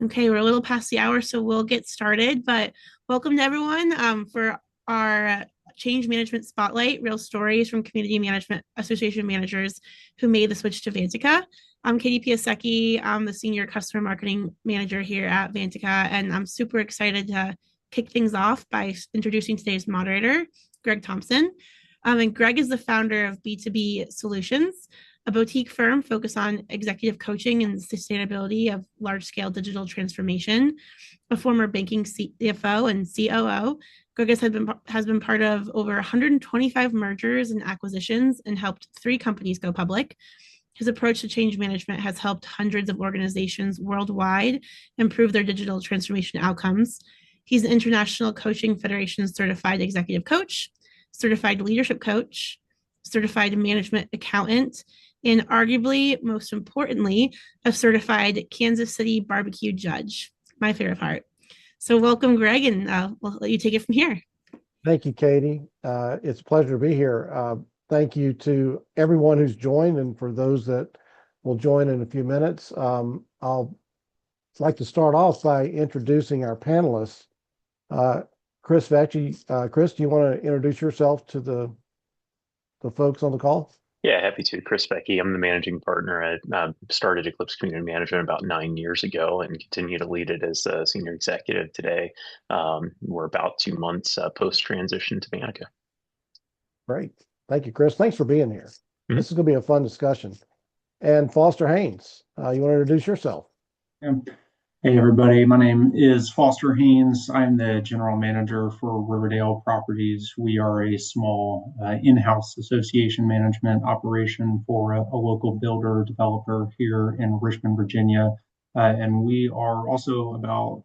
Okay, we're a little past the hour, so we'll get started. But welcome to everyone for our change management spotlight, real stories from community management association managers who made the switch to Vantaca. I'm Katie Piasecki. I'm the senior customer marketing manager here at Vantaca, and I'm super excited to kick things off by introducing today's moderator, Greg Thompson. And Greg is the founder of B2B Solutions, a boutique firm focused on executive coaching and sustainability of large scale digital transformation. A former banking CFO and COO, Greg has been part of over 125 mergers and acquisitions and helped 3 companies go public. His approach to change management has helped hundreds of organizations worldwide improve their digital transformation outcomes. He's an International Coaching Federation certified executive coach, certified leadership coach, certified management accountant, and arguably, most importantly, a certified Kansas City barbecue judge. My favorite part. So, welcome, Greg, and we'll let you take it from here. Thank you, Katie. It's a pleasure to be here. Thank you to everyone who's joined, and for those that will join in a few minutes. I'll like to start off by introducing our panelists. Chris Vecchi. Chris, do you want to introduce yourself to the folks on the call? Yeah, happy to. Chris Becky. I'm the managing partner at started Eclipse Community Management about 9 years ago and continue to lead it as a senior executive today. We're about 2 months post transition to Vantaca. Great. Thank you, Chris. Thanks for being here. Mhm. This is going to be a fun discussion. And Foster Haynes, you want to introduce yourself? Yeah. Hey, everybody. My name is Foster Haynes. I'm the general manager for Riverdale Properties. We are a small in-house association management operation for a local builder developer here in Richmond, Virginia. And we are also about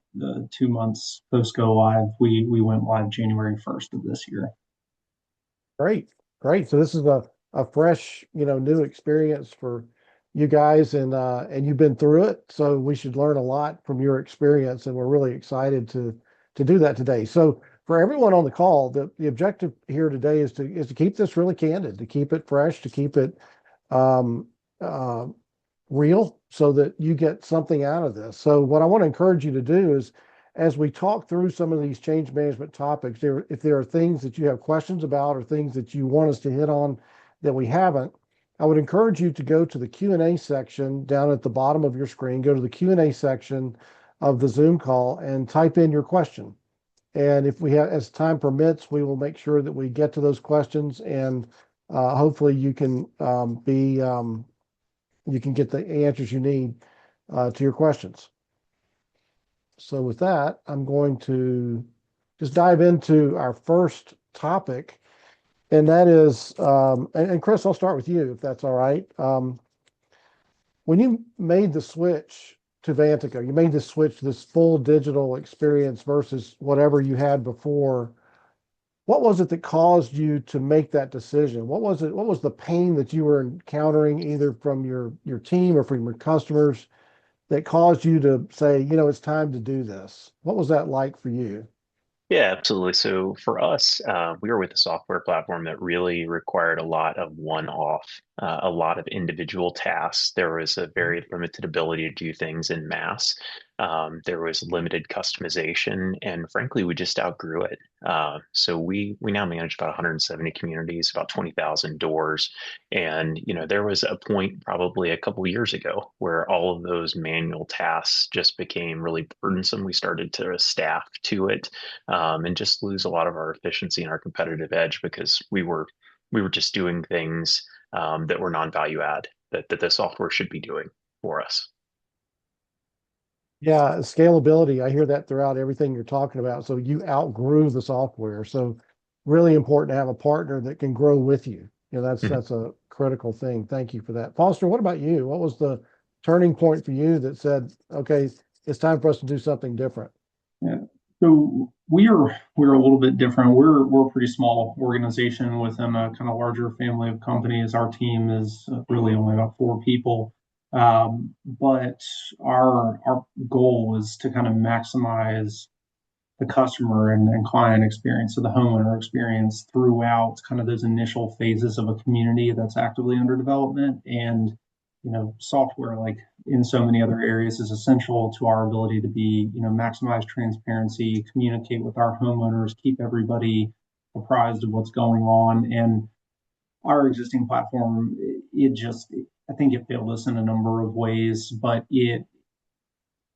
2 months post go live. We went live January 1st of this year. Great. Great. So this is a fresh, new experience for you guys, and you've been through it. So we should learn a lot from your experience, and we're really excited to do that today. So for everyone on the call, the objective here today is to keep this really candid, to keep it fresh, to keep it um, uh, real, so that you get something out of this. So what I want to encourage you to do is, as we talk through some of these change management topics, if there are things that you have questions about or things that you want us to hit on that we haven't, I would encourage you to go to the Q&A section down at the bottom of your screen, go to the Q&A section of the Zoom call and type in your question. And if we have, as time permits, we will make sure that we get to those questions, and hopefully you can you can get the answers you need to your questions. So with that, I'm going to just dive into our first topic, and that is, and Chris, I'll start with you, if that's all right. When you made the switch to Vantaca, you made the switch to this full digital experience versus whatever you had before. What was it that caused you to make that decision? What was it? What was the pain that you were encountering, either from your team or from your customers, that caused you to say, it's time to do this? What was that like for you? Yeah, absolutely. So for us, we were with a software platform that really required a lot of one-off, a lot of individual tasks. There was a very limited ability to do things in mass. There was limited customization, and frankly, we just outgrew it. So we now manage about 170 communities, about 20,000 doors, and there was a point probably a couple of years ago where all of those manual tasks just became really burdensome. We started to staff to it, and just lose a lot of our efficiency and our competitive edge because we were just doing things that were non-value add that the software should be doing for us. Yeah, scalability. I hear that throughout everything you're talking about. So you outgrew the software. So really important to have a partner that can grow with you. That's a critical thing. Thank you for that. Foster, what about you? What was the turning point for you that said, okay, it's time for us to do something different? Yeah. So we're a little bit different. We're a pretty small organization within a kind of larger family of companies. Our team is really only about 4 people. But our goal is to kind of maximize the customer and client experience, so the homeowner experience throughout kind of those initial phases of a community that's actively under development. And software, like in so many other areas, is essential to our ability to be, maximize transparency, communicate with our homeowners, keep everybody apprised of what's going on. And our existing platform, I think it failed us in a number of ways, but it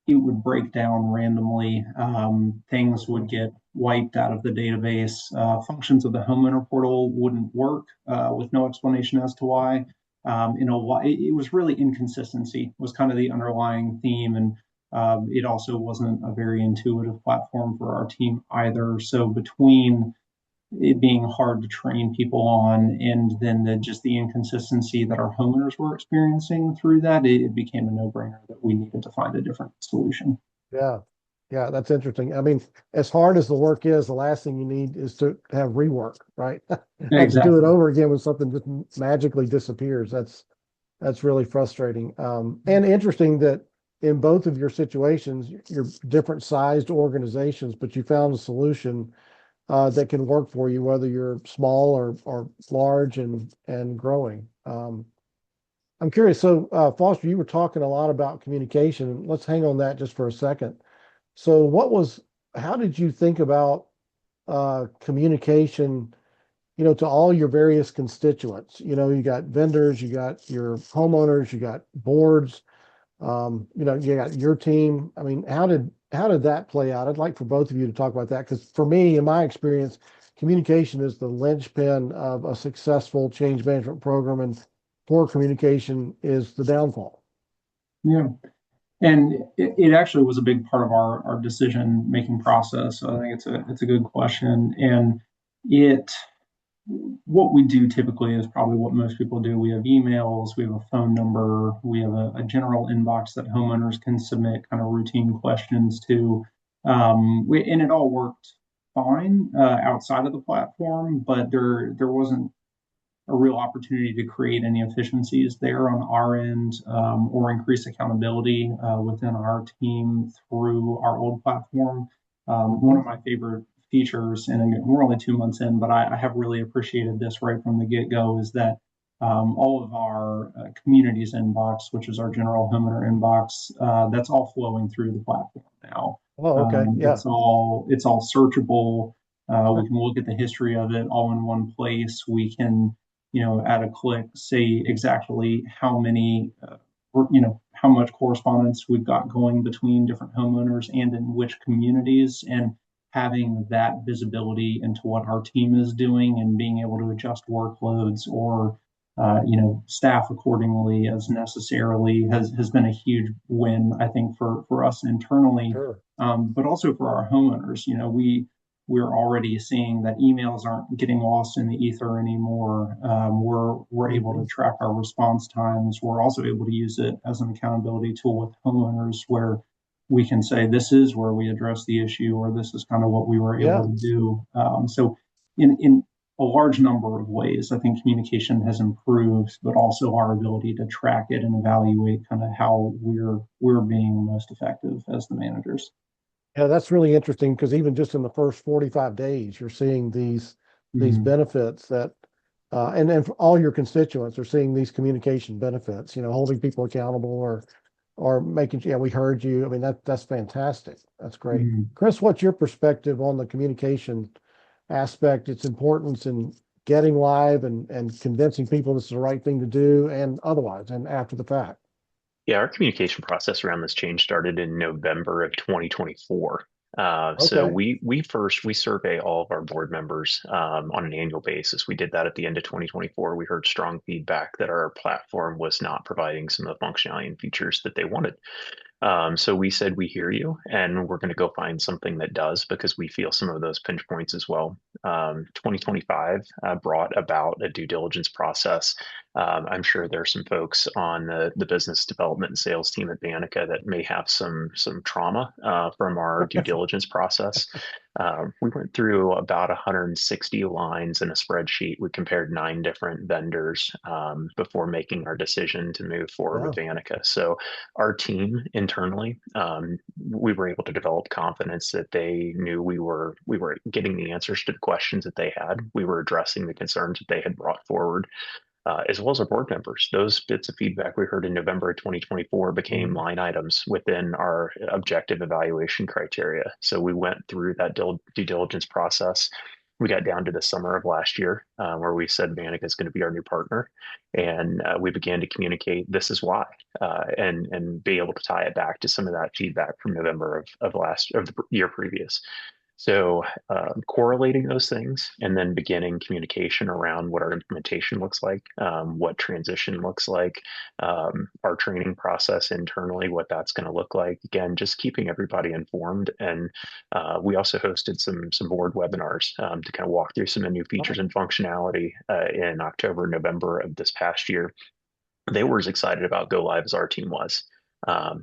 would break down randomly. Things would get wiped out of the database. Functions of the homeowner portal wouldn't work with no explanation as to why. It was really inconsistency was kind of the underlying theme, and it also wasn't a very intuitive platform for our team either. So between it being hard to train people on, and then just the inconsistency that our homeowners were experiencing through that, it became a no-brainer that we needed to find a different solution. Yeah. Yeah, that's interesting. I mean, as hard as the work is, the last thing you need is to have rework, right? Have to do it Exactly. over again when something just magically disappears. That's really frustrating. And interesting that in both of your situations, you're different sized organizations, but you found a solution that can work for you, whether you're small or large and growing. I'm curious. So, Foster, you were talking a lot about communication. Let's hang on that just for a second. So, how did you think about communication, to all your various constituents? You got vendors, you got your homeowners, you got boards, you got your team. I mean, how did that play out? I'd like for both of you to talk about that because for me, in my experience, communication is the linchpin of a successful change management program, and poor communication is the downfall. Yeah. And it actually was a big part of our decision making process. So I think it's a good question. And it what we do typically is probably what most people do. We have emails, we have a phone number, we have a general inbox that homeowners can submit kind of routine questions to. And it all worked fine outside of the platform, but there wasn't a real opportunity to create any efficiencies there on our end, or increase accountability within our team through our old platform. One of my favorite features, and again, we're only 2 months in, but I have really appreciated this right from the get go, is that all of our communities inbox, which is our general homeowner inbox, that's all flowing through the platform now. Oh, okay. Yeah. It's all searchable. We can look at the history of it all in one place. We can, at a click, say exactly how many, how much correspondence we've got going between different homeowners and in which communities, and having that visibility into what our team is doing and being able to adjust workloads or, staff accordingly as necessarily has been a huge win, I think, for us internally, Sure. but also for our homeowners. We're already seeing that emails aren't getting lost in the ether anymore. We're able to track our response times. We're also able to use it as an accountability tool with homeowners, where we can say this is where we address the issue, or this is kind of what we were Yeah. able to do. So in a large number of ways, I think communication has improved, but also our ability to track it and evaluate kind of how we're being most effective as the managers. Yeah, that's really interesting because even just in the first 45 days, you're seeing these Mhm. benefits that and for all your constituents are seeing these communication benefits, holding people accountable or making, yeah, we heard you. I mean, that's fantastic. That's great. Mhm. Chris, what's your perspective on the communication aspect, its importance in getting live and convincing people this is the right thing to do and otherwise and after the fact? Yeah, our communication process around this change started in November of 2024. So Okay. we survey all of our board members on an annual basis. We did that at the end of 2024. We heard strong feedback that our platform was not providing some of the functionality and features that they wanted. So we said, we hear you, and we're going to go find something that does, because we feel some of those pinch points as well. 2025 brought about a due diligence process. I'm sure there are some folks on the business development and sales team at Vantaca that may have some trauma from our due diligence process. We went through about 160 lines in a spreadsheet. We compared 9 different vendors before making our decision to move forward Yeah. with Vantaca. So our team internally, we were able to develop confidence that they knew we were getting the answers to the questions that they had. We were addressing the concerns that they had brought forward. as well as our board members. Those bits of feedback we heard in November of 2024 became line items within our objective evaluation criteria. So we went through that due diligence process. We got down to the summer of last year, where we said Vantaca is going to be our new partner, and we began to communicate this is why, and be able to tie it back to some of that feedback from November of the year previous. So correlating those things and then beginning communication around what our implementation looks like, what transition looks like, our training process internally, what that's going to look like. Again, just keeping everybody informed. And we also hosted some board webinars to kind of walk through some of the new features and functionality in October, November of this past year. They were as excited about go live as our team was.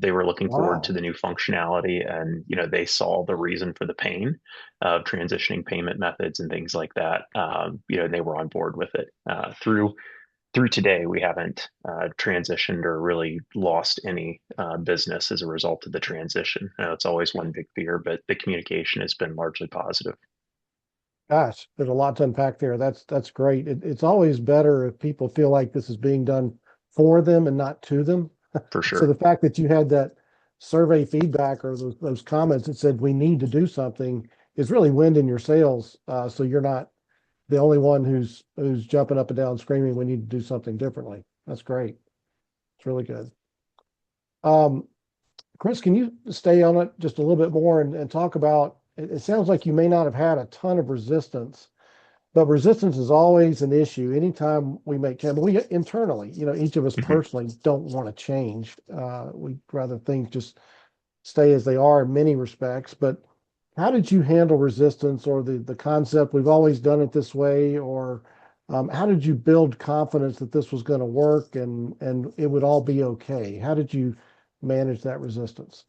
They were looking forward to the new functionality, and they saw the reason for the pain of transitioning payment methods and things like that. They were on board with it. Through today, we haven't transitioned or really lost any business as a result of the transition. It's always one big fear, but the communication has been largely positive. Gosh, there's a lot to unpack there. That's great. It's always better if people feel like this is being done for them and not to them. For So sure. the fact that you had that survey feedback or those comments that said we need to do something is really wind in your sails. So you're not the only one who's jumping up and down screaming we need to do something differently. That's great. It's really good. Chris, can you stay on it just a little bit more and talk about it sounds like you may not have had a ton of resistance, but resistance is always an issue. Anytime we make change, we internally, each of us personally don't want to change. We'd rather things just stay as they are in many respects. But how did you handle resistance or the concept we've always done it this way, or how did you build confidence that this was going to work and it would all be okay? How did you manage that resistance?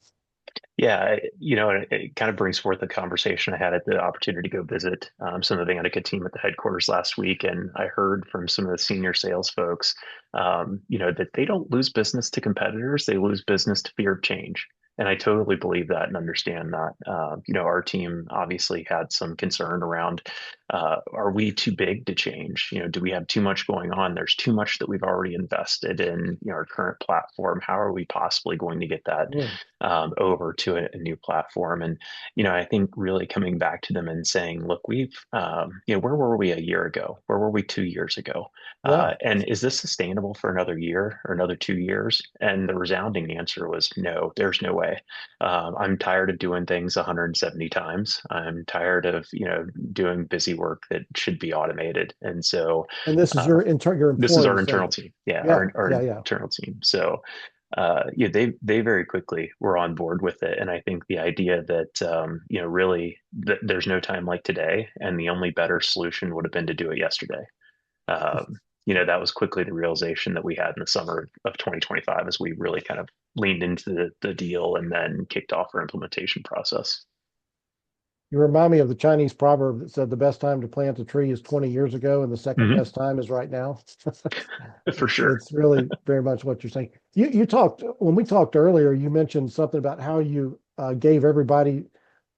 Yeah, it kind of brings forth a conversation. I had the opportunity to go visit some of the Vantaca team at the headquarters last week, and I heard from some of the senior sales folks, that they don't lose business to competitors; they lose business to fear of change. And I totally believe that and understand that. Our team obviously had some concern around, are we too big to change? Do we have too much going on? There's too much that we've already invested in, our current platform. How are we possibly going to get that over to a new platform? And, I think really coming back to them and saying, look, where were we a year ago? Where were we 2 years ago? And is this sustainable for another year or another 2 years? And the resounding answer was no, there's no way. I'm tired of doing things 170 times. I'm tired of, doing busy work that should be automated. And so, and this is your employees. This is our internal team. Our yeah. internal team. So, they very quickly were on board with it. And I think the idea that, really there's no time like today, and the only better solution would have been to do it yesterday. That was quickly the realization that we had in the summer of 2025 as we really kind of leaned into the deal and then kicked off our implementation process. You remind me of the Chinese proverb that said the best time to plant a tree is 20 years ago, and the second best time is right now. For sure. It's really very much what you're saying. You talked, when we talked earlier, you mentioned something about how you gave everybody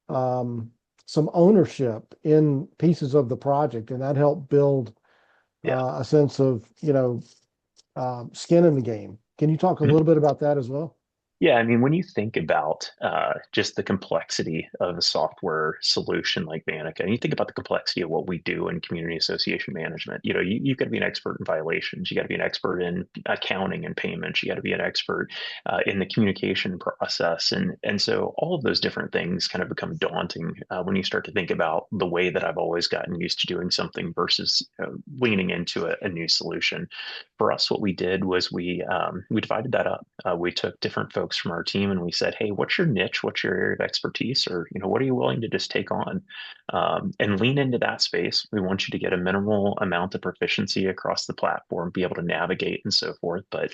some ownership in pieces of the project, and that helped build a sense of, skin in the game. Can you talk a little bit about that as well? Yeah, I mean, when you think about just the complexity of a software solution like Vantaca, and you think about the complexity of what we do in community association management, you've got to be an expert in violations. You got to be an expert in accounting and payments. You got to be an expert in the communication process. And so all of those different things kind of become daunting when you start to think about the way that I've always gotten used to doing something versus leaning into a new solution. For us, what we did was we divided that up. We took different folks from our team and we said, hey, what's your niche? What's your area of expertise? Or, what are you willing to just take on? And lean into that space. We want you to get a minimal amount of proficiency across the platform, be able to navigate and so forth. But,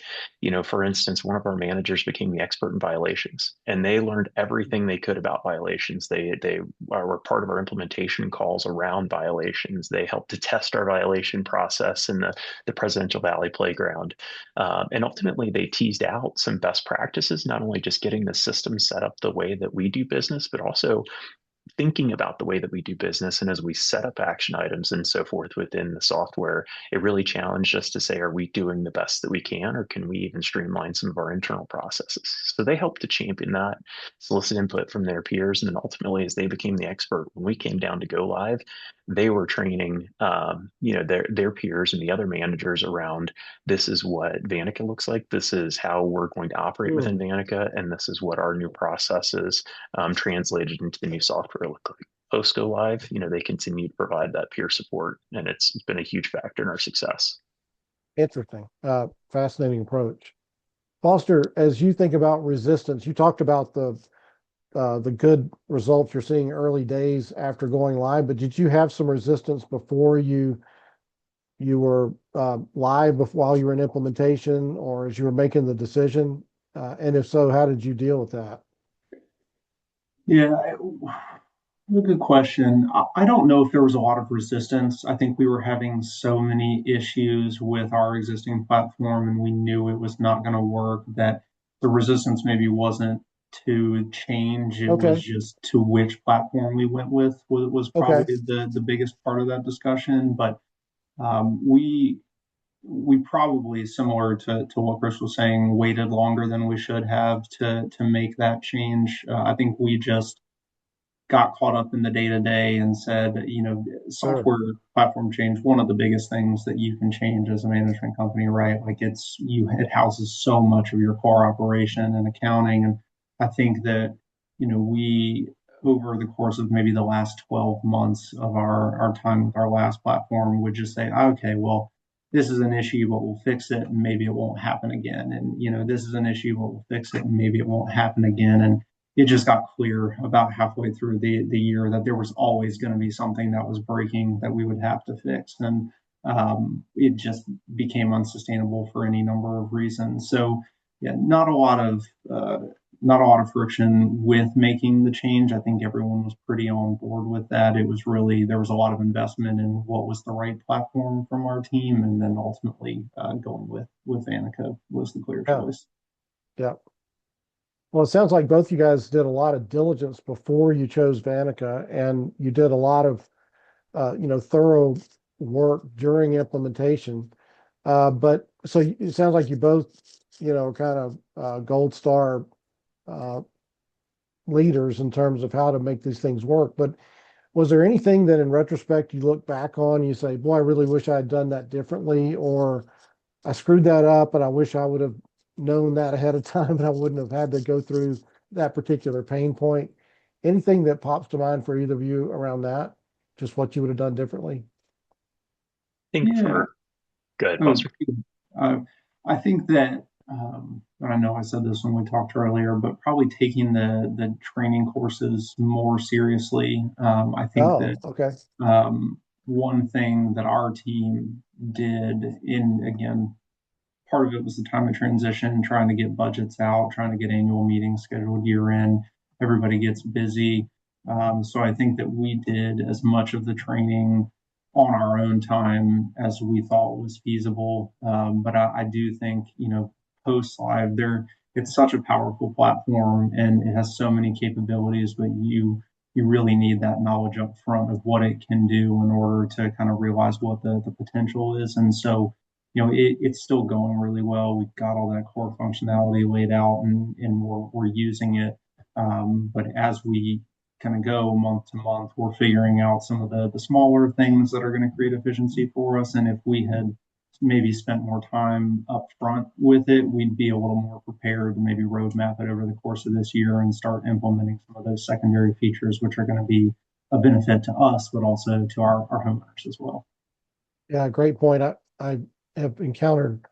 for instance, one of our managers became the expert in violations, and they learned everything they could about violations. They were part of our implementation calls around violations. They helped to test our violation process in the Presidential Valley Playground. And ultimately, they teased out some best practices, not only just getting the system set up the way that we do business, but also thinking about the way that we do business and as we set up action items and so forth within the software, it really challenged us to say, are we doing the best that we can, or can we even streamline some of our internal processes? So they helped to champion that, solicit input from their peers, and then ultimately, as they became the expert, when we came down to go live, they were training, their peers and the other managers around, this is what Vantaca looks like, this is how we're going to operate within Vantaca, and this is what our new processes translated into the new software look like. Post go live, they continue to provide that peer support, and it's been a huge factor in our success. Interesting. Fascinating approach. Foster, as you think about resistance, you talked about the good results you're seeing early days after going live, but did you have some resistance before you were live while you were in implementation, or as you were making the decision? And if so, how did you deal with that? Yeah, a good question. I don't know if there was a lot of resistance. I think we were having so many issues with our existing platform, and we knew it was not going to work, that the resistance maybe wasn't to change. It was Okay. just to which platform we went with was Okay. probably the biggest part of that discussion. But we probably, similar to what Chris was saying, waited longer than we should have to make that change. I think we just got caught up in the day to day and said, Sure. software platform change, one of the biggest things that you can change as a management company, right? Like it houses so much of your core operation and accounting. And I think that, we, over the course of maybe the last 12 months of our time with our last platform, would just say, okay, well, this is an issue, but we'll fix it and maybe it won't happen again. And, this is an issue, but we'll fix it and maybe it won't happen again. And it just got clear about halfway through the year that there was always going to be something that was breaking that we would have to fix. And it just became unsustainable for any number of reasons. So yeah, not a lot of friction with making the change. I think everyone was pretty on board with that. It was really, there was a lot of investment in what was the right platform from our team, and then ultimately going with Vantaca was the clear Yeah. choice. Yeah. Well, it sounds like both you guys did a lot of diligence before you chose Vantaca, and you did a lot of, thorough work during implementation. But so it sounds like you both, kind of gold star leaders in terms of how to make these things work. But was there anything that in retrospect you look back on, you say, boy, I really wish I had done that differently, or I screwed that up and I wish I would have known that ahead of time and I wouldn't have had to go through that particular pain point? Anything that pops to mind for either of you around that? Just what you would have done differently? I think Yeah. for good, Oh, Foster. I think that, I know I said this when we talked earlier, but probably taking the training courses more seriously. I think Oh, that okay. one thing that our team did, in again, part of it was the time of transition, trying to get budgets out, trying to get annual meetings scheduled year end. Everybody gets busy. So I think that we did as much of the training on our own time as we thought was feasible. But I do think, post live there, it's such a powerful platform and it has so many capabilities, but you really need that knowledge up front of what it can do in order to kind of realize what the potential is. And so, it's still going really well. We've got all that core functionality laid out, and we're using it. But as we kind of go month to month, we're figuring out some of the smaller things that are going to create efficiency for us. And if we had maybe spent more time up front with it, we'd be a little more prepared to maybe roadmap it over the course of this year and start implementing some of those secondary features, which are going to be a benefit to us, but also to our homeowners as well. Yeah, great point. I have encountered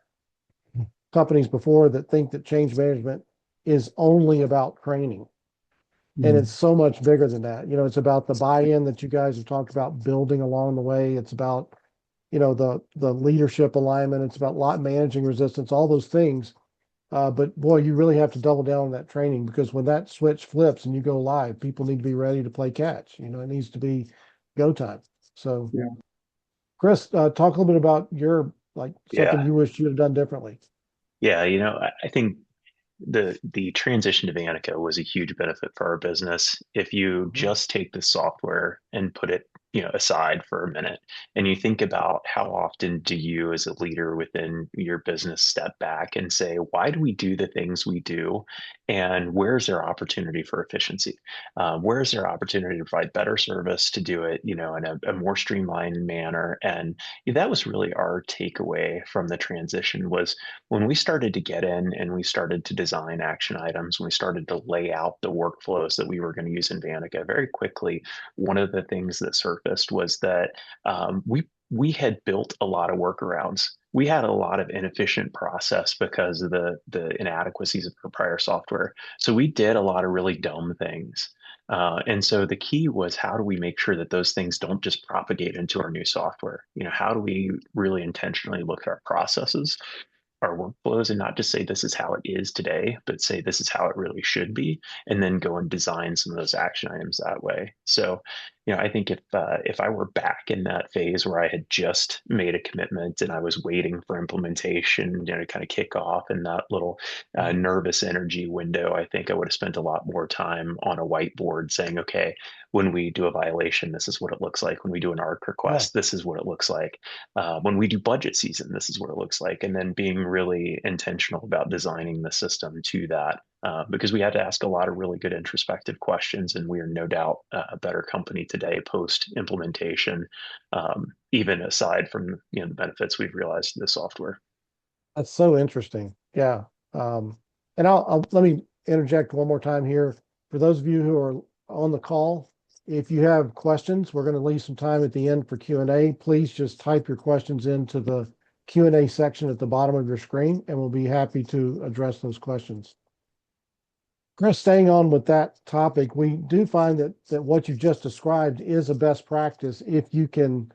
companies before that think that change management is only about training. And it's so much bigger than that. It's about the buy-in that you guys have talked about building along the way. It's about, the leadership alignment. It's about lot managing resistance, all those things. But boy, you really have to double down on that training, because when that switch flips and you go live, people need to be ready to play catch. It needs to be go time. So, Yeah. Chris, talk a little bit about your, like, something Yeah. you wish you'd have done differently. Yeah. I think the transition to Vantaca was a huge benefit for our business. If you just take the software and put it, aside for a minute, and you think about how often do you as a leader within your business step back and say, why do we do the things we do? And where's there opportunity for efficiency? Where's there opportunity to provide better service to do it, in a more streamlined manner? And that was really our takeaway from the transition was when we started to get in and we started to design action items, when we started to lay out the workflows that we were going to use in Vantaca very quickly, one of the things that surfaced was that we had built a lot of workarounds. We had a lot of inefficient process because of the inadequacies of our prior software. So we did a lot of really dumb things. And so the key was how do we make sure that those things don't just propagate into our new software? How do we really intentionally look at our processes, our workflows, and not just say this is how it is today, but say this is how it really should be, and then go and design some of those action items that way. So, I think if I were back in that phase where I had just made a commitment and I was waiting for implementation, to kind of kick off in that little nervous energy window, I think I would have spent a lot more time on a whiteboard saying, okay, when we do a violation, this is what it looks like. When we do an ARC request, this is what it looks like. When we do budget season, this is what it looks like. And then being really intentional about designing the system to that, because we had to ask a lot of really good introspective questions, and we are no doubt a better company today post implementation, even aside from the benefits we've realized in the software. That's so interesting. Yeah. And I'll let me interject one more time here. For those of you who are on the call, if you have questions, we're going to leave some time at the end for Q&A. Please just type your questions into the Q&A section at the bottom of your screen, and we'll be happy to address those questions. Chris, staying on with that topic, we do find that what you just described is a best practice if you can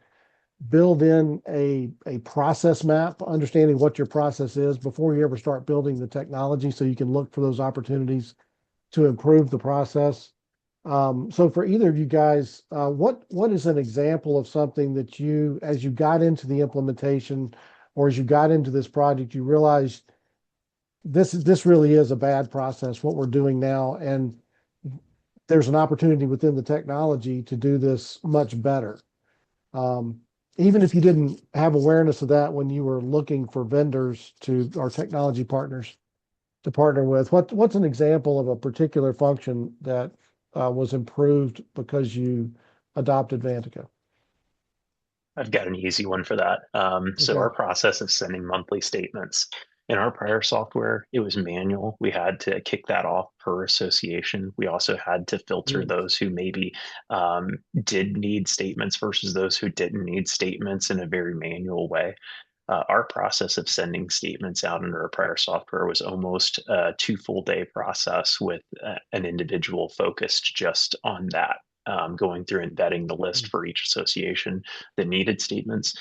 build in a process map, understanding what your process is before you ever start building the technology, so you can look for those opportunities to improve the process. So for either of you guys, what is an example of something that you, as you got into the implementation or as you got into this project, you realized this really is a bad process, what we're doing now, and there's an opportunity within the technology to do this much better. Even if you didn't have awareness of that when you were looking for vendors to our technology partners to partner with, what's an example of a particular function that was improved because you adopted Vantaca? I've got an easy one for that. So our process of sending monthly statements in our prior software, it was manual. We had to kick that off per association. We also had to filter those who maybe did need statements versus those who didn't need statements in a very manual way. Our process of sending statements out under our prior software was almost a 2 full day process with an individual focused just on that. Going through and vetting the list for each association that needed statements,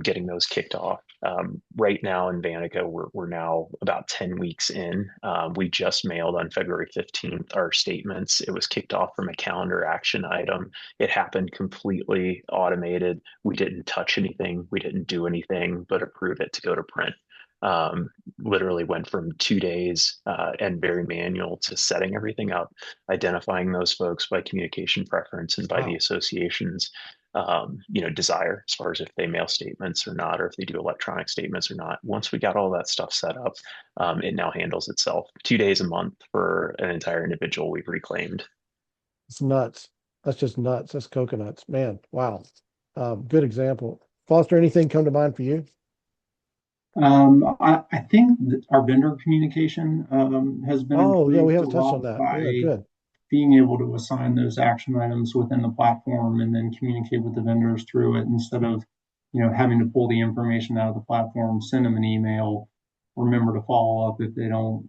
getting those kicked off. Right now in Vantaca, we're now about 10 weeks in. We just mailed on February 15th our statements. It was kicked off from a calendar action item. It happened completely automated. We didn't touch anything. We didn't do anything but approve it to go to print. Literally went from 2 days and very manual to setting everything up, identifying those folks by communication preference and by the association's desire as far as if they mail statements or not, or if they do electronic statements or not. Once we got all that stuff set up, it now handles itself. 2 days a month for an entire individual we've reclaimed. It's nuts. That's just nuts. That's coconuts, man. Wow. Good example. Foster, anything come to mind for you? I think that our vendor communication has been improved we haven't a touched lot on that. by Yeah, good. being able to assign those action items within the platform and then communicate with the vendors through it instead of having to pull the information out of the platform, send them an email, remember to follow up if they don't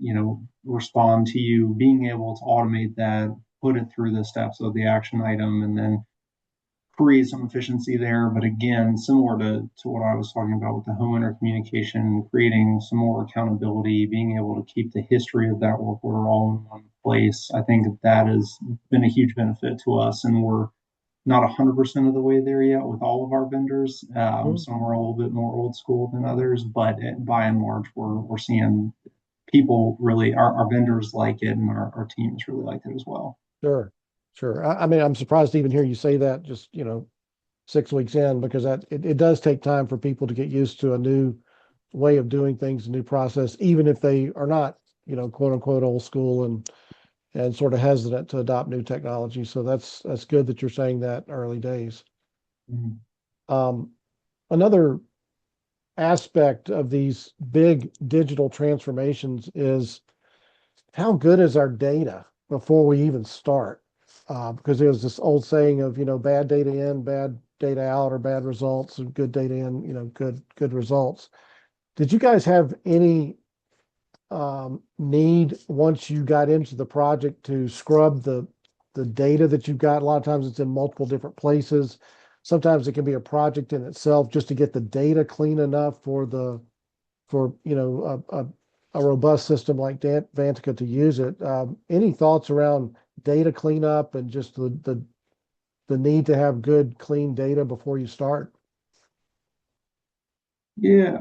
respond to you. Being able to automate that, put it through the steps of the action item, and then create some efficiency there. But again, similar to what I was talking about with the homeowner communication, creating some more accountability, being able to keep the history of that work order all in one place. I think that has been a huge benefit to us, and we're not 100% of the way there yet with all of our vendors. Some are a little bit more old school than others, but by and large, we're seeing people really, our vendors like it, and our teams really like it as well. Sure, sure. I mean, I'm surprised to even hear you say that just, 6 weeks in, because it does take time for people to get used to a new way of doing things, a new process, even if they are not, quote unquote old school and sort of hesitant to adopt new technology. So that's good that you're saying that early days. Mhm. Um, Another aspect of these big digital transformations is how good is our data before we even start? Because there's this old saying of, bad data in, bad data out, or bad results, and good data in, good results. Did you guys have any need once you got into the project to scrub the data that you've got? A lot of times it's in multiple different places. Sometimes it can be a project in itself just to get the data clean enough for a robust system like Vantaca to use it. Any thoughts around data cleanup and just the need to have good clean data before you start? Yeah,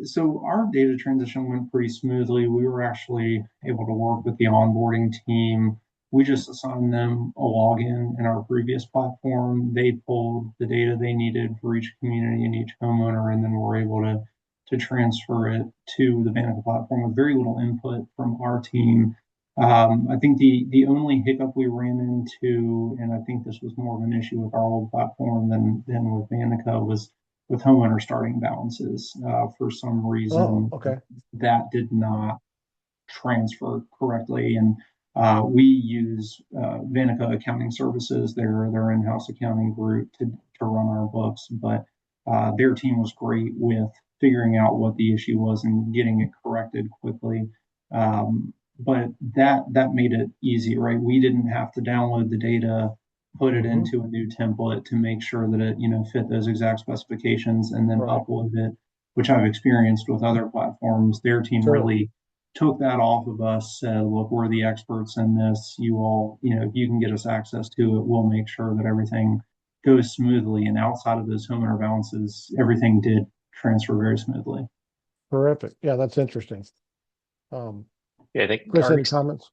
so our data transition went pretty smoothly. We were actually able to work with the onboarding team. We just assigned them a login in our previous platform. They pulled the data they needed for each community and each homeowner, and then we're able to transfer it to the Vantage platform with very little input from our team. I think the only hiccup we ran into, and I think this was more of an issue with our old platform than with Vantica, was with homeowner starting balances. For some Oh, reason, okay. that did not transfer correctly. And we use Vanica Accounting Services, their in-house accounting group, to run our books. But their team was great with figuring out what the issue was and getting it corrected quickly. But that made it easy, right? We didn't have to download the data, put it Hmm. into a new template to make sure that it, fit those exact specifications, and then Right. upload it, which I've experienced with other platforms. Their team Sure. really took that off of us, said, look, we're the experts in this. You all, if you can get us access to it, we'll make sure that everything goes smoothly. And outside of those homeowner balances, everything did transfer very smoothly. Terrific. Yeah, that's interesting. Um, Yeah, I think Chris, any comments?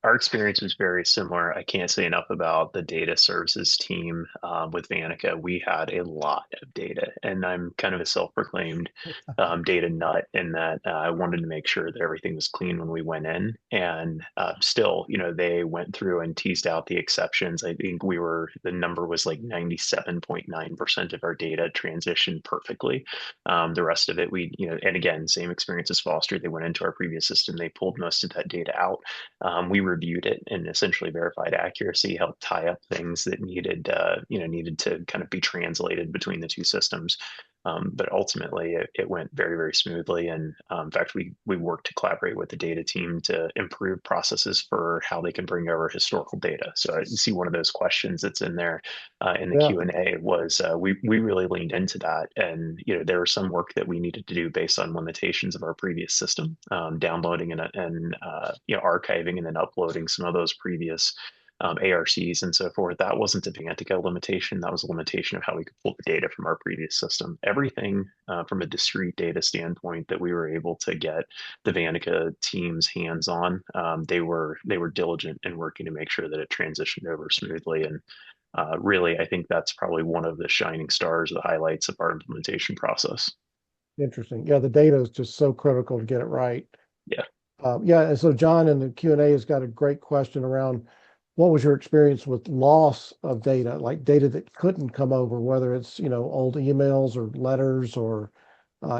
our experience was very similar. I can't say enough about the data services team with Vanica. We had a lot of data, and I'm kind of a self-proclaimed data nut in that I wanted to make sure that everything was clean when we went in. And still, they went through and teased out the exceptions. I think the number was like 97.9% of our data transitioned perfectly. The rest of it, and again, same experience as Foster. They went into our previous system, they pulled most of that data out. We reviewed it and essentially verified accuracy, helped tie up things that needed to kind of be translated between the two systems. But ultimately, it went very, very smoothly. And in fact, we worked to collaborate with the data team to improve processes for how they can bring over historical data. So I see one of those questions that's in there in the Yeah. Q&A was we really leaned into that, and there was some work that we needed to do based on limitations of our previous system, downloading and archiving and then uploading some of those previous ARCs and so forth. That wasn't a Vantica limitation. That was a limitation of how we could pull the data from our previous system. Everything from a discrete data standpoint that we were able to get the Vantica team's hands on, they were diligent in working to make sure that it transitioned over smoothly. And really, I think that's probably one of the shining stars, the highlights of our implementation process. Interesting. Yeah, the data is just so critical to get it right. Yeah. Yeah, and so John in the Q&A has got a great question around what was your experience with loss of data, like data that couldn't come over, whether it's, old emails or letters or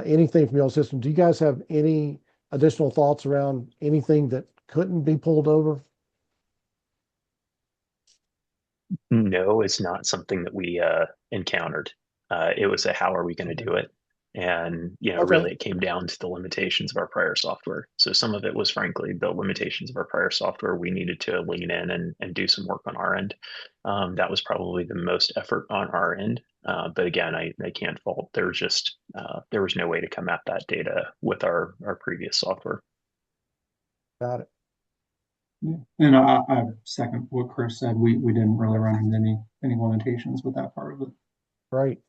anything from your old system. Do you guys have any additional thoughts around anything that couldn't be pulled over? No, it's not something that we encountered. It was a how are we going to Okay. do it? And Okay. really, it came down to the limitations of our prior software. So some of it was, frankly, the limitations of our prior software. We needed to lean in and do some work on our end. That was probably the most effort on our end. But again, I can't fault. There was no way to come at that data with our previous software. Got it. Yeah. And I second what Chris said. We didn't really run into any limitations with that part of it. Right.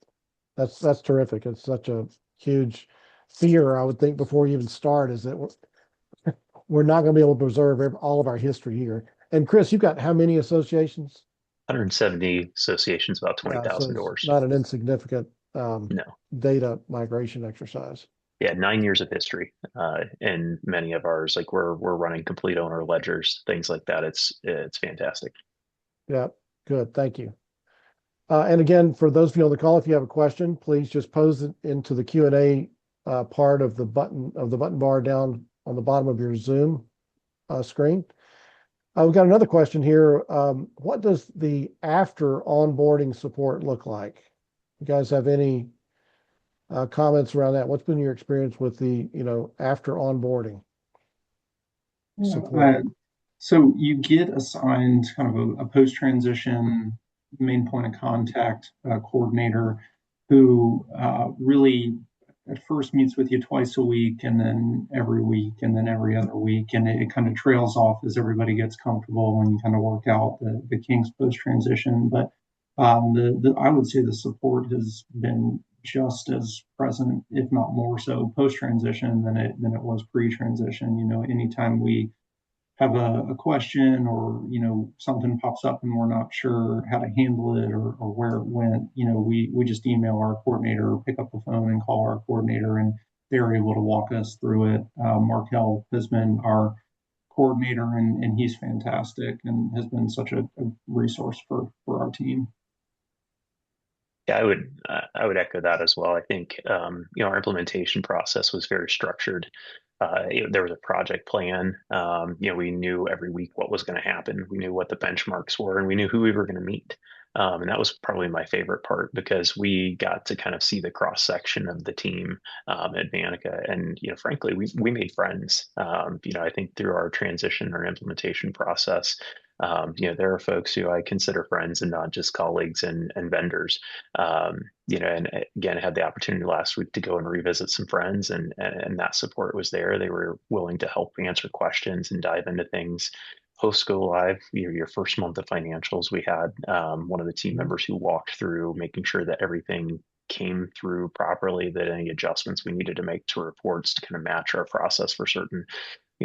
That's terrific. It's such a huge fear, I would think, before you even start, is that we're not going to be able to preserve all of our history here. And Chris, you've got how many associations? 170 associations, about Yeah, so 20,000 it's doors. not an insignificant No. data migration exercise. Yeah, 9 years of history, and many of ours, like we're running complete owner ledgers, things like that. It's fantastic. Yeah, good. Thank you. And again, for those of you on the call, if you have a question, please just pose it into the Q&A part of the button bar down on the bottom of your Zoom screen. We've got another question here. What does the after onboarding support look like? You guys have any comments around that? What's been your experience with the, after onboarding support? So you get assigned kind of a post-transition main point of contact coordinator who really at first meets with you twice a week and then every week and then every other week. And it kind of trails off as everybody gets comfortable and you kind of work out the kinks post-transition. But I would say the support has been just as present, if not more so, post-transition than it was pre-transition. Anytime we have a question or something pops up and we're not sure how to handle it or where it went, we just email our coordinator or pick up the phone and call our coordinator and they're able to walk us through it. Markel has been our coordinator and he's fantastic and has been such a resource for our team. Yeah, I would echo that as well. I think our implementation process was very structured. There was a project plan. We knew every week what was going to happen. We knew what the benchmarks were, and we knew who we were going to meet. And that was probably my favorite part because we got to kind of see the cross section of the team at Vantaca, and frankly, we made friends. I think through our transition or implementation process, there are folks who I consider friends and not just colleagues and vendors. And again, I had the opportunity last week to go and revisit some friends, and that support was there. They were willing to help answer questions and dive into things. Post go live, your first month of financials, we had one of the team members who walked through making sure that everything came through properly, that any adjustments we needed to make to reports to kind of match our process for certain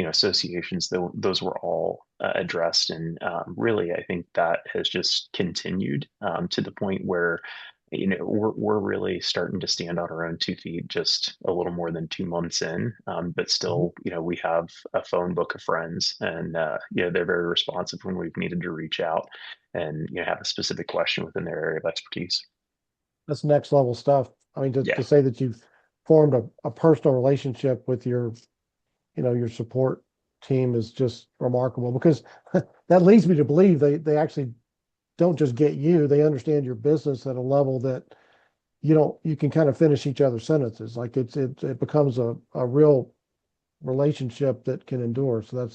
associations, those were all addressed. And really, I think that has just continued to the point where we're really starting to stand on our own 2 feet just a little more than 2 months in, but still we have a phone book of friends, and they're very responsive when we've needed to reach out and have a specific question within their area of expertise. That's next level stuff. I mean, Yeah. to say that you've formed a personal relationship with your support team is just remarkable, because that leads me to believe they actually don't just get you, they understand your business at a level that you can kind of finish each other's sentences. Like it becomes a real relationship that can endure. So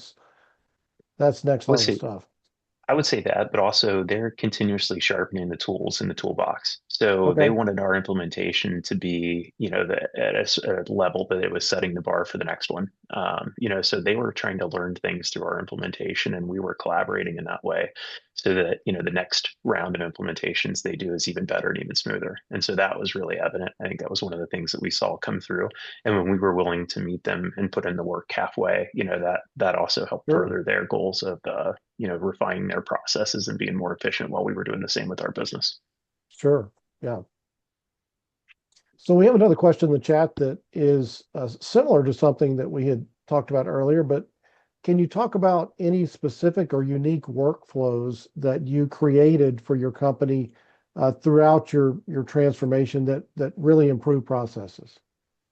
that's next level stuff. I would say that, but also they're continuously sharpening the tools in the toolbox. So they wanted our implementation to be, at a level that it was setting the bar for the next one. So they were trying to learn things through our implementation, and we were collaborating in that way, so that the next round of implementations they do is even better and even smoother. And so that was really evident. I think that was one of the things that we saw come through. And when we were willing to meet them and put in the work halfway, that also helped further their goals of refining their processes and being more efficient while we were doing the same with our business. Sure. Yeah. So we have another question in the chat that is similar to something that we had talked about earlier, but can you talk about any specific or unique workflows that you created for your company throughout your transformation that really improve processes?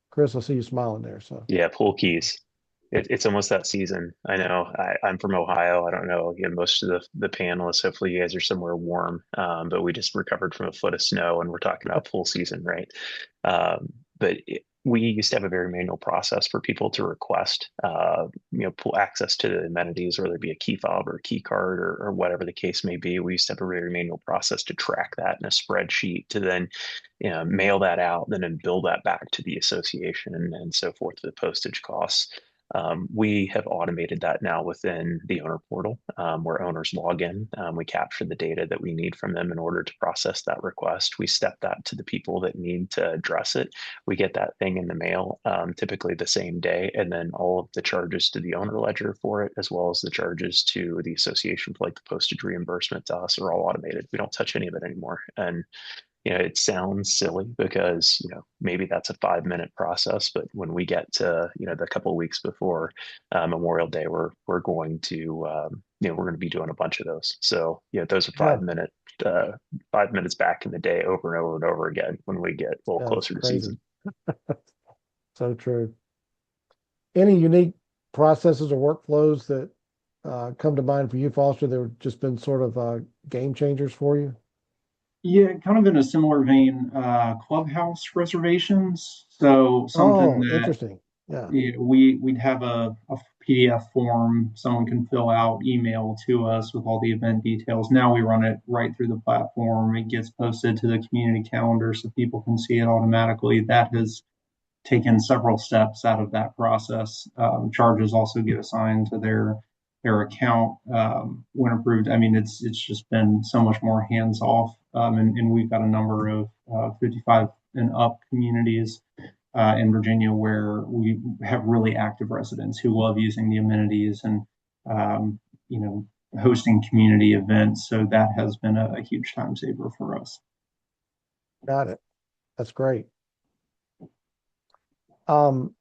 Chris, I see you smiling there. So yeah, pool keys. It's almost that season. I know I'm from Ohio. I don't know, most of the panelists, hopefully you guys are somewhere warm, but we just recovered from a foot of snow and we're talking about pool season, right? But we used to have a very manual process for people to request, pool access to the amenities, whether it be a key fob or a key card or whatever the case may be. We used to have a very manual process to track that in a spreadsheet, to then mail that out, then bill that back to the association and so forth, the postage costs. We have automated that now within the owner portal, where owners log in. We capture the data that we need from them in order to process that request. We step that to the people that need to address it. We get that thing in the mail, typically the same day, and then all of the charges to the owner ledger for it, as well as the charges to the association for like the postage reimbursement to us, are all automated. We don't touch any of it anymore. And it sounds silly because, maybe that's a 5-minute process, but when we get to, the couple of weeks before Memorial Day, we're going to, we're going to be doing a bunch of those. So, those are Yeah, 5 minutes back in the day over and over and over again when we get a little yeah, it's closer to crazy. season. So true. Any unique processes or workflows that come to mind for you, Foster, that have just been sort of game changers for you? Yeah, kind of in a similar vein, clubhouse reservations. So something Oh, that interesting. Yeah, we'd have a PDF form someone can fill out, email to us with all the event details. Now we run it right through the platform. It gets posted to the community calendar so people can see it automatically. That has taken several steps out of that process. Charges also get assigned to their account when approved. I mean, it's just been so much more hands off, and we've got a number of 55 and up communities in Virginia where we have really active residents who love using the amenities and um, you know hosting community events. So that has been a huge time saver for us. got it. That's great. Um,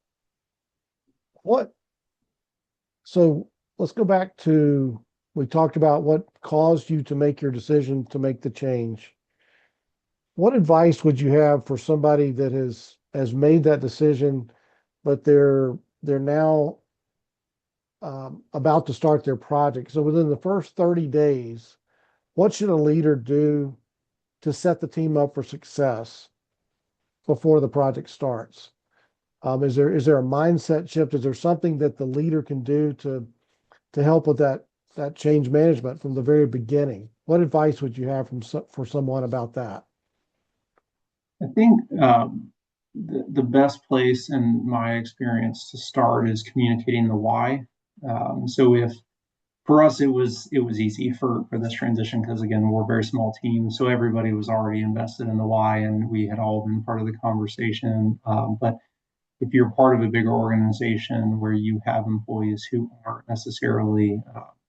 what, so let's go back to, we talked about what caused you to make your decision to make the change. What advice would you have for somebody that has made that decision, but they're now about to start their project? So within the first 30 days, what should a leader do to set the team up for success before the project starts? Is there a mindset shift? Is there something that the leader can do to help with that change management from the very beginning? What advice would you have for someone about that? I think the best place in my experience to start is communicating the why. So if for us it was easy for this transition because again we're a very small team, so everybody was already invested in the why and we had all been part of the conversation. But if you're part of a bigger organization where you have employees who aren't necessarily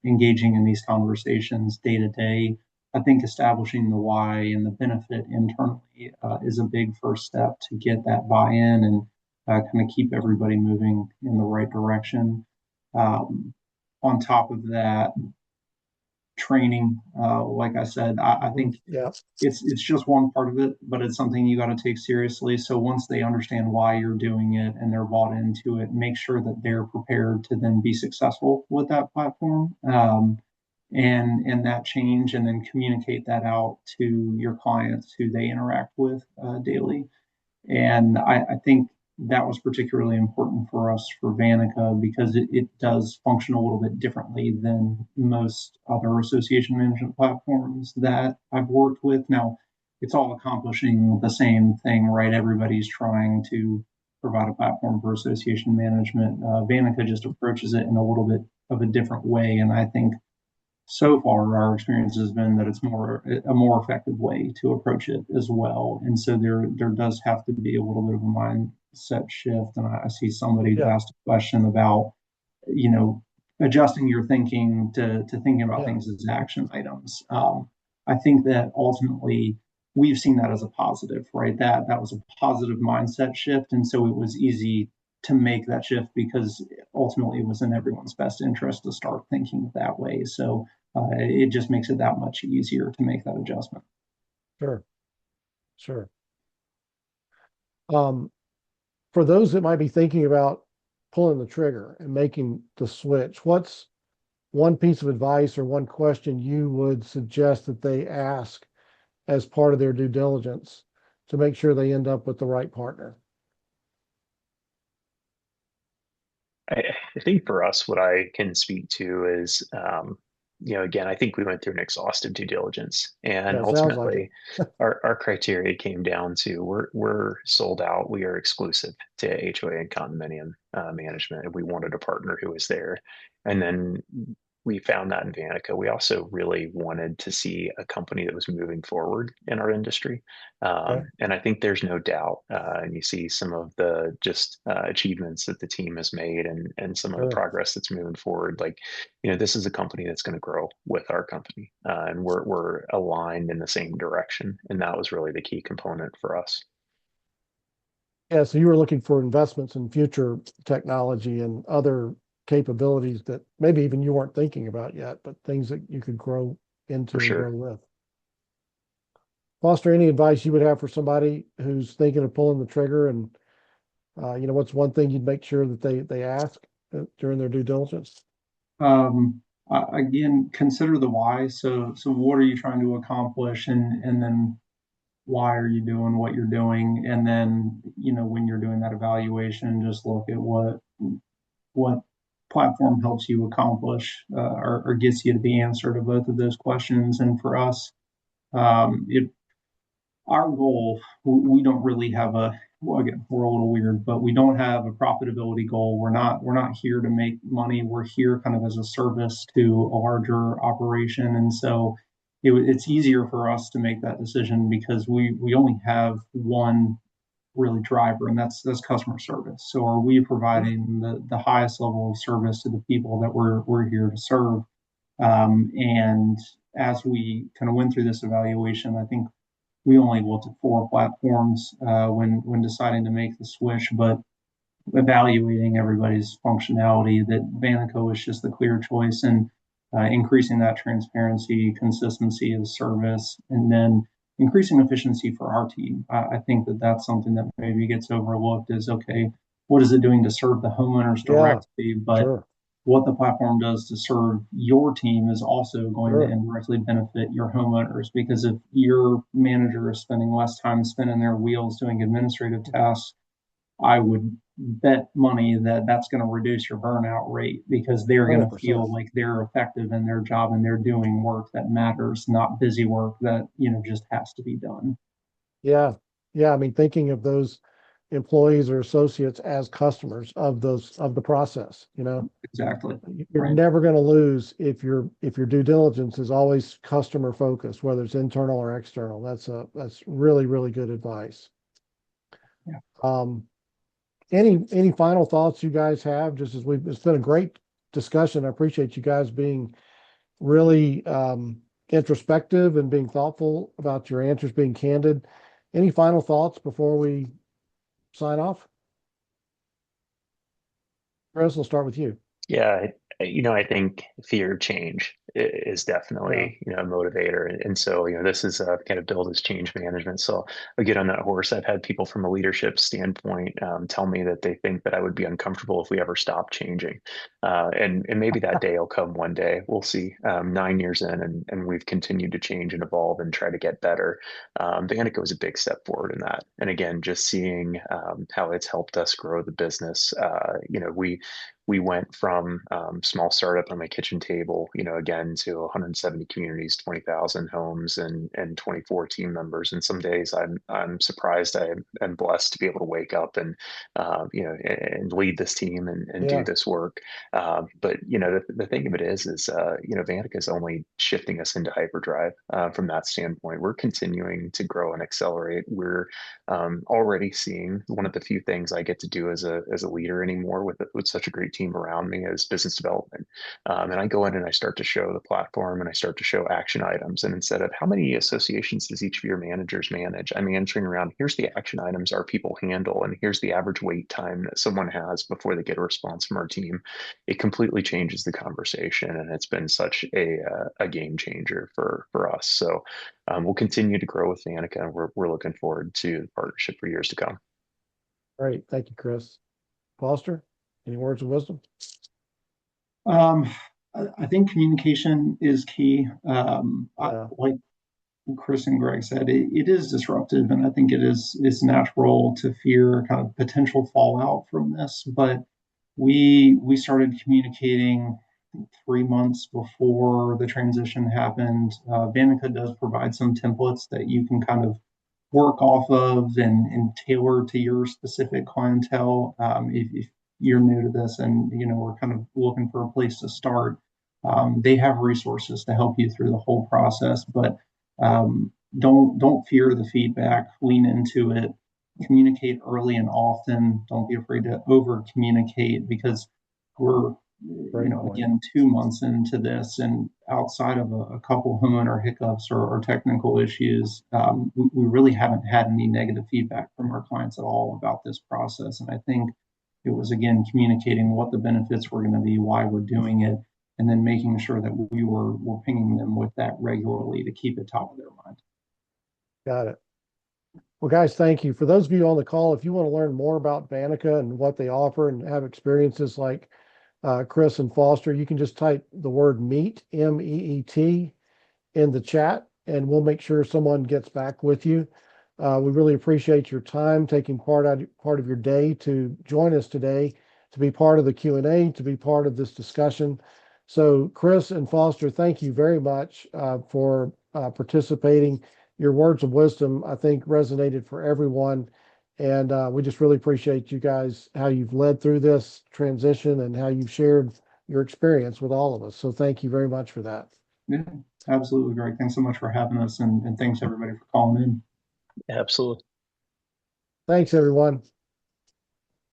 engaging in these conversations day to day, I think establishing the why and the benefit internally is a big first step to get that buy-in and kind of keep everybody moving in the right direction. Um, on top of that, training, like I said, I think Yeah, it's just one part of it, but it's something you got to take seriously. So once they understand why you're doing it and they're bought into it, make sure that they're prepared to then be successful with that platform, and that change, and then communicate that out to your clients who they interact with daily. And I think that was particularly important for us for Vantaca because it does function a little bit differently than most other association management platforms that I've worked with. Now, it's all accomplishing the same thing, right? Everybody's trying to provide a platform for association management. Vantaca just approaches it in a little bit of a different way. And I think so far our experience has been that it's a more effective way to approach it as well. And so there does have to be a little bit of a mindset shift. And I see somebody yeah, asked a question about you know adjusting your thinking to thinking about yeah, things as action items. I think that ultimately we've seen that as a positive, right? That was a positive mindset shift, and so it was easy to make that shift because ultimately it was in everyone's best interest to start thinking that way. So it just makes it that much easier to make that adjustment. sure, sure. Um, for those that might be thinking about pulling the trigger and making the switch, what's one piece of advice or one question you would suggest that they ask as part of their due diligence to make sure they end up with the right partner? I think for us, what I can speak to is, again, I think we went through an exhaustive due diligence, and Yeah, it sounds like it. ultimately, our criteria came down to we're sold out. We are exclusive to HOA and condominium management, and we wanted a partner who was there. And then we found that in Vantaca. We also really wanted to see a company that was moving forward in our industry. Okay. And I think there's no doubt, and you see some of the just achievements that the team has made and some of the Sure. progress that's moving forward. Like, this is a company that's going to grow with our company, and we're aligned in the same direction. And that was really the key component for us. Yeah, so you were looking for investments in future technology and other capabilities that maybe even you weren't thinking about yet, but things that you could grow into For and grow sure. with. Foster, any advice you would have for somebody who's thinking of pulling the trigger, and what's one thing you'd make sure that they ask during their due diligence? Again, consider the why. So what are you trying to accomplish, and then why are you doing what you're doing? And then, when you're doing that evaluation, just look at what platform helps you accomplish, or gets you to the answer to both of those questions. And for us, it our goal, we don't really have well, again, we're a little weird, but we don't have a profitability goal. We're not here to make money. We're here kind of as a service to a larger operation. And so it's easier for us to make that decision because we only have one really driver, and that's customer service. So are we providing the highest level of service to the people that we're here to serve? And as we kind of went through this evaluation, I think we only looked at 4 platforms when deciding to make the switch, but evaluating everybody's functionality, that Vantaca was just the clear choice, and increasing that transparency, consistency of service, and then increasing efficiency for our team. I think that that's something that maybe gets overlooked is, okay, what is it doing to serve the homeowners Yeah, directly? But sure. what the platform does to serve your team is also going to Sure. indirectly benefit your homeowners, because if your manager is spending less time spinning their wheels doing administrative tasks, I would bet money that that's going to reduce your burnout rate, because they're going to 100%. feel like they're effective in their job and they're doing work that matters, not busy work that, just has to be done. Yeah. Yeah. I mean, thinking of those employees or associates as customers of the process, Exactly. you're Right. never going to lose if your due diligence is always customer focused, whether it's internal or external. That's really, really good advice. Yeah. Any final thoughts you guys have? It's been a great discussion. I appreciate you guys being really introspective and being thoughtful about your answers, being candid. Any final thoughts before we sign off? Chris, we'll start with you. Yeah, I think fear of change is Yeah. definitely, a motivator. And so, this is kind of billed as change management. So I get on that horse. I've had people from a leadership standpoint tell me that they think that I would be uncomfortable if we ever stopped changing. And maybe that day will come one day. We'll see. 9 years in, and we've continued to change and evolve and try to get better. Vantaca was a big step forward in that. And again, just seeing how it's helped us grow the business. We went from small startup on my kitchen table, again to 170 communities, 20,000 homes, and 24 team members. And some days I'm surprised I am blessed to be able to wake up and and lead this team and do Yeah. this work. But the thing of it is Vantaca is only shifting us into hyperdrive from that standpoint. We're continuing to grow and accelerate. We're already seeing one of the few things I get to do as a leader anymore with such a great team around me as business development. And I go in and I start to show the platform and I start to show action items. And instead of how many associations does each of your managers manage, I'm answering around here's the action items our people handle, and here's the average wait time that someone has before they get a response from our team. It completely changes the conversation, and it's been such a game changer for us. So we'll continue to grow with Vantaca, and we're looking forward to the partnership for years to come. Great. Thank you, Chris. Foster, any words of wisdom? Um, I think communication is key. Yeah. Like Chris and Greg said, it is disruptive, and I think it's natural to fear kind of potential fallout from this. But we started communicating 3 months before the transition happened. Vantaca does provide some templates that you can kind of work off of and tailor to your specific clientele. If you're new to this and we're kind of looking for a place to start, they have resources to help you through the whole process. But don't fear the feedback. Lean into it. Communicate early and often. Don't be afraid to over communicate, because we're again 2 months into this, and outside of a couple homeowner hiccups or technical issues, we really haven't had any negative feedback from our clients at all about this process. And I think it was, again, communicating what the benefits were going to be, why we're doing it, and then making sure that we're pinging them with that regularly to keep it top of their mind. Got it. Well, guys, thank you. For those of you on the call, if you want to learn more about Vantaca and what they offer and have experiences like Chris and Foster, you can just type the word MEET, MEET, in the chat, and we'll make sure someone gets back with you. We really appreciate your time, taking part of your day to join us today, to be part of the Q&A, to be part of this discussion. So Chris and Foster, thank you very much for participating. Your words of wisdom, I think, resonated for everyone. And we just really appreciate you guys, how you've led through this transition and how you've shared your experience with all of us. So thank you very much for that. Yeah, absolutely, Greg. Thanks so much for having us, and thanks everybody for calling in. Absolutely. Thanks, everyone.